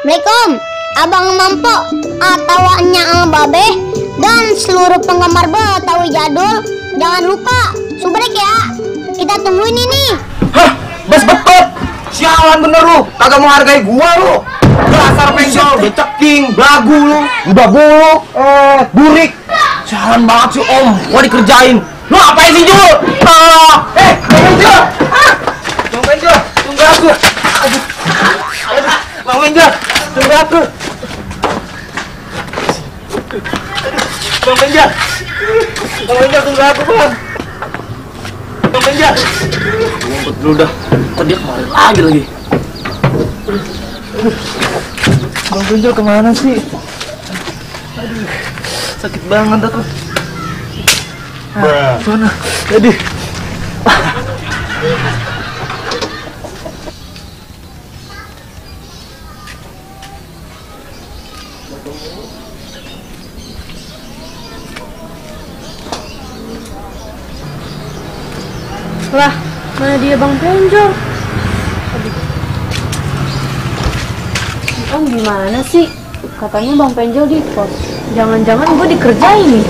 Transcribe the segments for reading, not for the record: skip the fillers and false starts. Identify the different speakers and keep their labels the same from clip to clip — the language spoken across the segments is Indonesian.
Speaker 1: Assalamualaikum, Abang Mampo atau Nya Babe dan seluruh penggemar Betawi jadul. Jangan lupa subrek ya. Kita tungguin ini.
Speaker 2: Hah? Bes betot. Sialan bener lu. Kagak mau hargai gua lu. Dasar penjol, beceking, belagu lu. Udah buluk, burik. Sialan banget sih Om. Gua dikerjain. Lu apain sih Jul? Bang Penjol. Bang Penjol, tunggu aku. Aduh. Bang Penjol, tunggu aku. Bang Penjol. Bang Penjol, tunggu aku, Bang. Bang Penjol. Ngumpet dulu dah. Tadi dia kemarin lagi. Bang Penjol kemana sih? Aduh, sakit banget aku. Mana? Aduh.
Speaker 3: Lah, mana dia Bang Penjol? Om gimana sih? Katanya Bang Penjol di pos. Jangan-jangan gue dikerjain nih.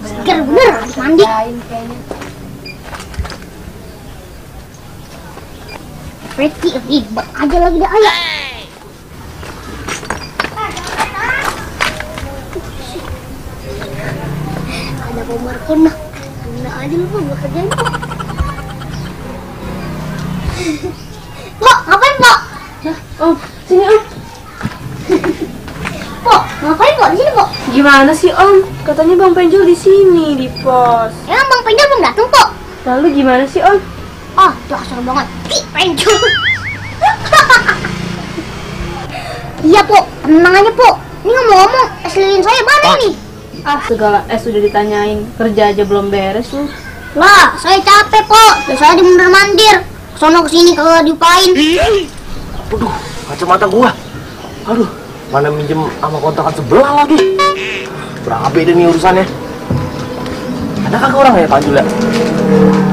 Speaker 1: Seger bener, mandi. Reti ribet aja lagi dah ayah. Ada bomber kena. Kena aja lu gue kerjain kok. Pok, ngapain Pok?
Speaker 3: Om, sini Om.
Speaker 1: Pok, ngapain Pok di sini Pok?
Speaker 3: Gimana sih Om? Katanya Bang Penjol di sini di pos.
Speaker 1: Emang Bang Penjol belum datang Pok?
Speaker 3: Lalu gimana sih Om?
Speaker 1: Ah, dasar banget. Penjol. Iya Pok, tenang aja Pok. Ini ngomong-ngomong, es lilin saya mana nih?
Speaker 3: Ah, segala sudah ditanyain, kerja aja belum beres lu.
Speaker 1: Lah, saya capek Pok. Saya di mondar-mandir. Sono kesini kagak diupain.
Speaker 2: Aduh, kacamata gua. Aduh, mana minjem sama kontrakan sebelah lagi. Berapa beda nih urusannya? Ada kagak orang ya Pak Jul ya?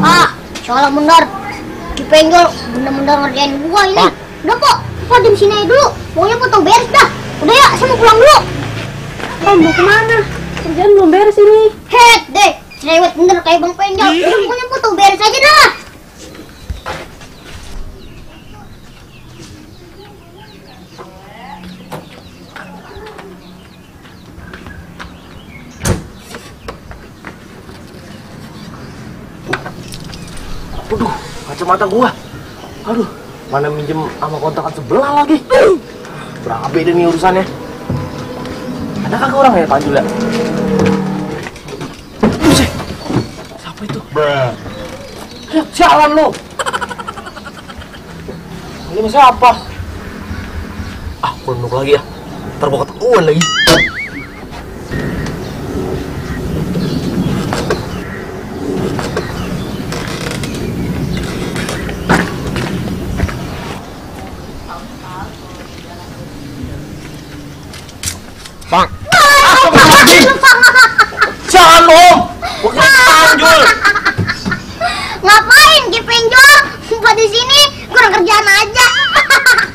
Speaker 1: Ah, salah bener. Di Penjol bener-bener ngerjain gua ini. Udah Pok, Pok di sini aja dulu. Pokoknya Pok tau beres dah. Udah ya, saya mau pulang dulu.
Speaker 3: Om mau kemana? Kerjaan belum beres ini.
Speaker 1: Het deh, cerewet bener kayak Bang Penjol. Udah pokoknya Pok tau beres aja dah.
Speaker 2: Aduh, kacamata gua. Aduh, mana minjem sama kontrakan sebelah lagi. Berapa beda nih urusannya? Ada kagak orang ya Pak Jul ya? Buset, siapa itu? Ya, sialan lu. Ini masih apa? Ah, penuh lagi ya. Ntar gua ketahuan lagi. Bang. Jangan Om. Bukan Penjol.
Speaker 1: Ngapain Ki Penjol? Buat di sini kurang kerjaan aja.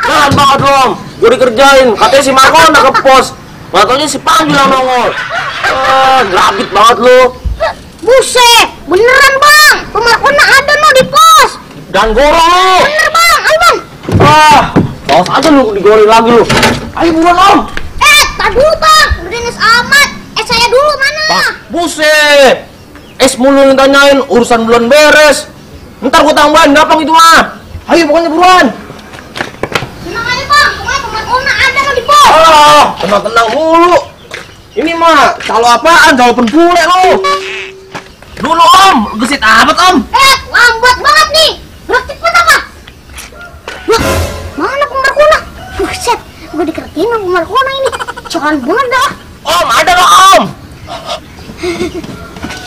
Speaker 2: Jangan banget Om. Gue dikerjain. Katanya si Marco udah ke pos. Nggak taunya si Panjul yang nongol. Grabit banget lu.
Speaker 1: Buset, beneran Bang. Pemarkona ada no di pos.
Speaker 2: Dan gorong lu.
Speaker 1: Bener Bang, ayo Bang.
Speaker 2: Awas aja lu digoreng lagi lu. Ayo buruan Om.
Speaker 1: Tak dulu Bang, berenes amat. Saya dulu mana?
Speaker 2: Bang, buset. Es mulu yang tanyain, urusan belum beres. Ntar gua tambahin gampang itu mah. Ayo pokoknya buruan.
Speaker 1: Tenang aja Bang, pokoknya pemarkona ada no di pos.
Speaker 2: Tenang-tenang mulu. Ini mah calo apaan? Calo penbule lu. Dulu Om, gesit amat Om.
Speaker 1: Lambat banget nih. Gerak cepet apa? Wah, mana pemarkona? Buset, gue dikerjain sama pemarkona ini. Jangan bener dah.
Speaker 2: Om, ada loh Om.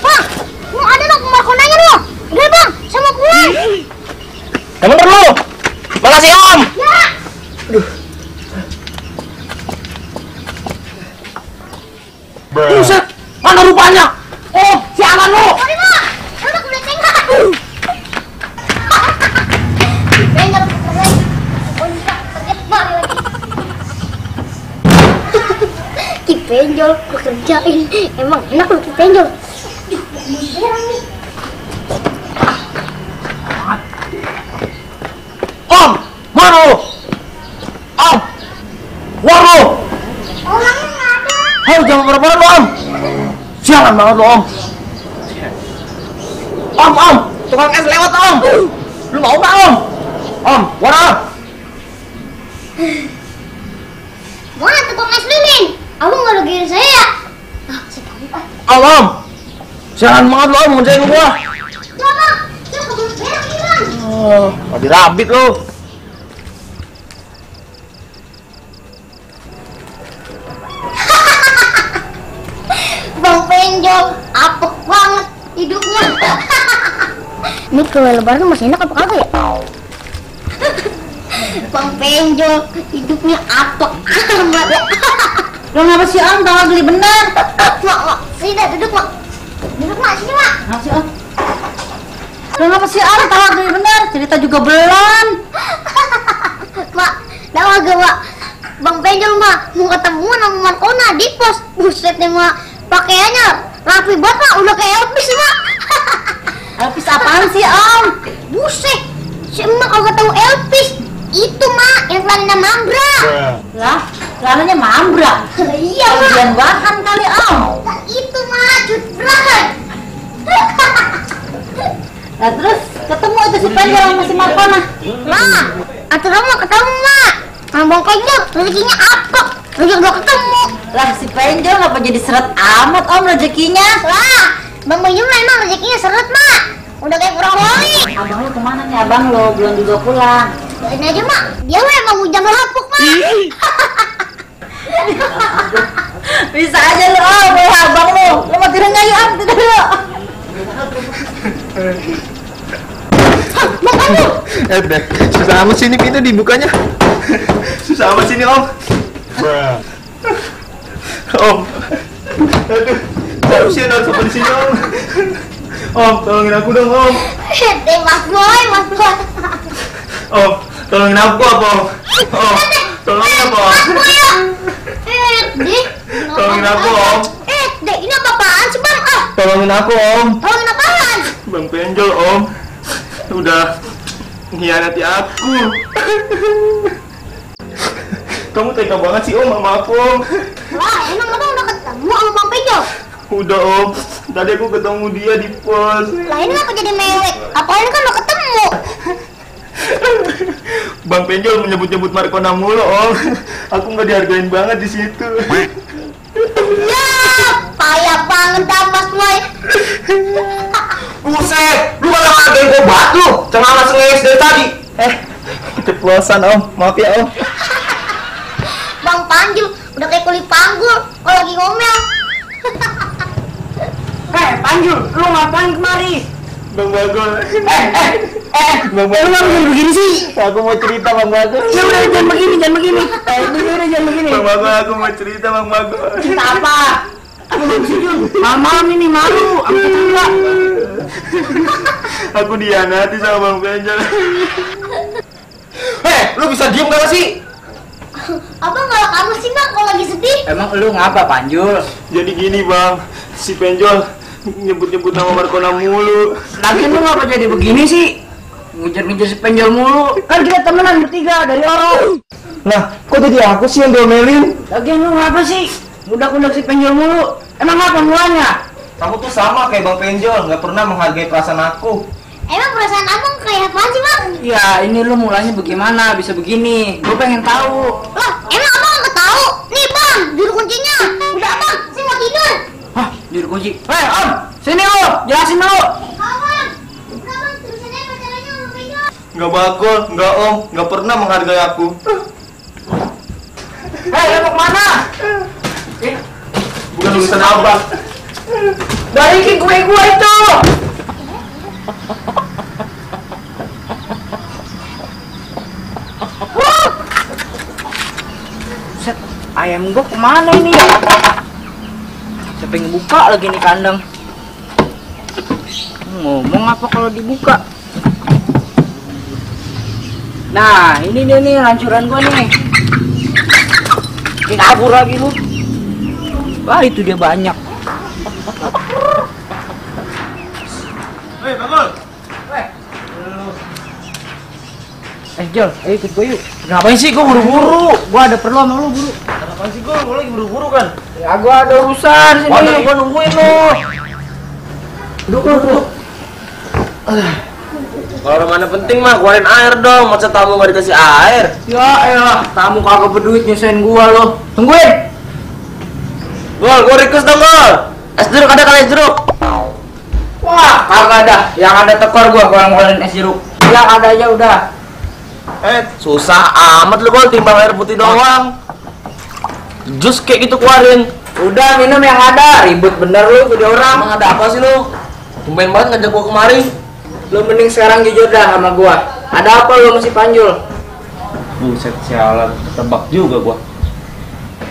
Speaker 1: Bang, mau ada no pemarkonanya lo. Udah Bang, saya mau pulang.
Speaker 2: Yang bener lu. Makasih Om.
Speaker 1: Ya.
Speaker 2: Buset, mana rupanya? Oh, sialan lu.
Speaker 1: Sorry Bang, udah kulit tengah. Pengen Penjol gue kerjain. Emang enak lu si Penjol.
Speaker 2: Om, mana lu? Om, keluar lu.
Speaker 1: Orangnya nggak ada.
Speaker 2: Hei, jangan berapa lu Om. Sialan banget lu Om. Om, tukang es lewat Om. Lu mau nggak Om? Om, mana?
Speaker 1: Mana tukang es lilin? Aku nggak rugiin saya ya? Ah, saya tahu ah.
Speaker 2: Om, sialan banget lu Om, ngerjain gua.
Speaker 1: Ya bang, dia kebun berak hilang.
Speaker 2: Oh, tadi rabit lu.
Speaker 1: Bang Penjol, apek banget hidupnya. Ini kue lebaran masih enak apa kagak ya? Bang Penjol, hidupnya apek amat ya.
Speaker 3: Lo ngapa sih Om? Tanggal beli bener.
Speaker 1: Mak, sini dah duduk mak. Duduk mak, sini mak.
Speaker 3: Ngapa sih Om? Lo ngapa sih Om? Tanggal beli bener. Cerita juga belum.
Speaker 1: Mak, dah agak mak. Bang Penjol mak mau ketemuan sama Markona di pos. Buset nih mak, pakaiannya rapi banget mak, udah kayak Elvis mak.
Speaker 3: Elvis apaan sih Om?
Speaker 1: Buset, si emak kagak tahu Elvis. Itu mak, yang celananya mambra.
Speaker 3: Lah, celananya mambra.
Speaker 1: Iya mak.
Speaker 3: Kelebihan bahan kali Om.
Speaker 1: Nah, itu mak, cut berat.
Speaker 3: Nah terus ketemu itu si Penjol sama si Markona.
Speaker 1: Mak, aturan mau ketemu mak. Sama Bang Penjol, rezekinya apek. Rezeki udah ketemu.
Speaker 3: Lah si Penjol ngapa jadi seret amat Om rezekinya?
Speaker 1: Lah, Bang Penjol memang rezekinya seret mak. Udah kayak kurang wali.
Speaker 3: Abang lo kemana nih abang lo? Belum juga pulang.
Speaker 1: Doain aja mak, dia memang hujan lapuk mak.
Speaker 3: Bisa aja lo Om, lo abang lo. Lo mau tidur nggak ya Om? Tidur lo.
Speaker 1: Bang Penjol,
Speaker 2: Deh, susah amat sini pintu dibukanya. Susah amat sini Om. Om, aduh, harusnya harus apa di sini Om. Om, tolongin aku dong Om.
Speaker 1: Mas Boy, Mas Boy.
Speaker 2: Om, tolongin aku apa Om? Om, tolongin apa Om?
Speaker 1: Mas Boy ya. Dek.
Speaker 2: Tolongin aku Om.
Speaker 1: Dek, ini apa-apaan sih bang? Ah,
Speaker 2: Tolongin aku Om.
Speaker 1: tolongin apaan?
Speaker 2: Bang Penjol Om, udah mengkhianati aku. Kamu tega banget sih Om sama aku Om.
Speaker 1: Wah, emang abang udah ketemu sama Bang Penjol?
Speaker 2: Udah Om, tadi aku ketemu dia di pos.
Speaker 1: Lah ini apa jadi mewek? Apalagi kan udah ketemu.
Speaker 2: Bang Penjol menyebut-nyebut Markona mulu Om. Aku nggak dihargain banget di situ.
Speaker 1: Ya, payah banget dah Mas Boy.
Speaker 2: Buset, lu malah hargain gua batu. Celana senges dari tadi. Keceplosan Om, maaf ya Om.
Speaker 1: Bang Panjul udah kayak kulit panggul kalau lagi ngomel.
Speaker 3: Panjul, lu ngapain kemari?
Speaker 2: Bang Bagol. Bang Bagol.
Speaker 3: Lu ngapa begini sih?
Speaker 2: Aku mau cerita Bang Bagol.
Speaker 3: Ya udah jangan begini, jangan begini. Jangan begini.
Speaker 2: Bang Bagol, aku mau cerita Bang Bagol.
Speaker 3: Cerita apa? Aku belum setuju. Malam ini malu, aku tetangga.
Speaker 2: Aku dihianati sama Bang Penjol. Lu bisa diem gak sih?
Speaker 1: Abang galak amat sih bang kalau lagi sedih.
Speaker 3: Emang lu ngapa Panjul?
Speaker 2: Jadi gini Bang, si Penjol nyebut-nyebut nama Markona mulu.
Speaker 3: Lagi lu ngapa jadi begini sih? Ngejar-ngejar si Penjol mulu. Kan kita temenan bertiga dari orang.
Speaker 2: Nah, kok jadi aku sih yang diomelin?
Speaker 3: Lagian lu ngapa sih? Udah si Penjol mulu. Emang apa mulanya?
Speaker 2: Kamu tuh sama kayak Bang Penjol, gak pernah menghargai perasaan aku.
Speaker 1: Emang perasaan abang kayak apaan sih bang?
Speaker 3: Ya ini lu mulanya bagaimana bisa begini? Gue pengen tahu.
Speaker 1: Lah, emang abang nggak tahu? Nih bang, juru kuncinya. Udah bang, saya mau tidur.
Speaker 3: Hah, juru kunci. Om, sini lu, jelasin dulu.
Speaker 1: Abang, udah bang, terusin aja pacarannya sama Penjol.
Speaker 2: Gak bakul, gak Om, gak pernah menghargai aku.
Speaker 3: Lu mau kemana?
Speaker 2: Bukan urusan abang.
Speaker 3: Balikin kue gua itu. Set, ayam gua kemana ini? Siapa yang buka lagi nih kandang? Ngomong apa kalau dibuka? Nah, ini dia nih lancuran gua nih. Ini kabur lagi lu. Wah, itu dia banyak.
Speaker 2: Hei, bangun.
Speaker 3: Jol, ayo ikut gue yuk.
Speaker 2: Ngapain sih gua buru-buru?
Speaker 3: Gua ada perlu sama lu, Buru.
Speaker 2: Ngapain sih gua lagi buru-buru kan?
Speaker 3: Ya, gua ada urusan sini.
Speaker 2: Waduh, gua nungguin lo. Duduk. Kalau mana penting mah keluarin air dong, masa tamu gak dikasih air?
Speaker 3: Ya elah, tamu kagak berduit nyusahin gua lo. Tungguin.
Speaker 2: Gua request dong, Gol. Es jeruk ada kali es jeruk?
Speaker 3: Wah, kagak ada. Yang ada tekor gua ngeluarin es jeruk. Yang ada aja udah.
Speaker 2: Susah amat lu, Gol, timbang air putih doang. Jus kayak gitu keluarin.
Speaker 3: Udah minum yang ada, ribut bener lu jadi orang.
Speaker 2: Emang ada apa sih lu? Tumben banget ngajak gua kemari.
Speaker 3: Lu mending sekarang jujur dah sama gua. Ada apa lu masih Panjul?
Speaker 2: Buset, sialan, ketebak juga gua.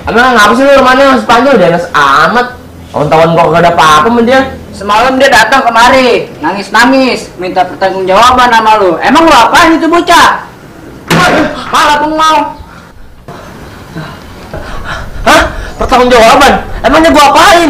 Speaker 2: Emang ngapa sih lu rumahnya masih Panjul? Dia nes amat. Kawan-kawan gua gak ada apa-apa sama dia.
Speaker 3: Semalam dia datang kemari, nangis-nangis, minta pertanggungjawaban sama lu. Emang lu apain itu bocah? Malah bengong.
Speaker 2: Hah? Pertanggungjawaban? Emangnya gua apain?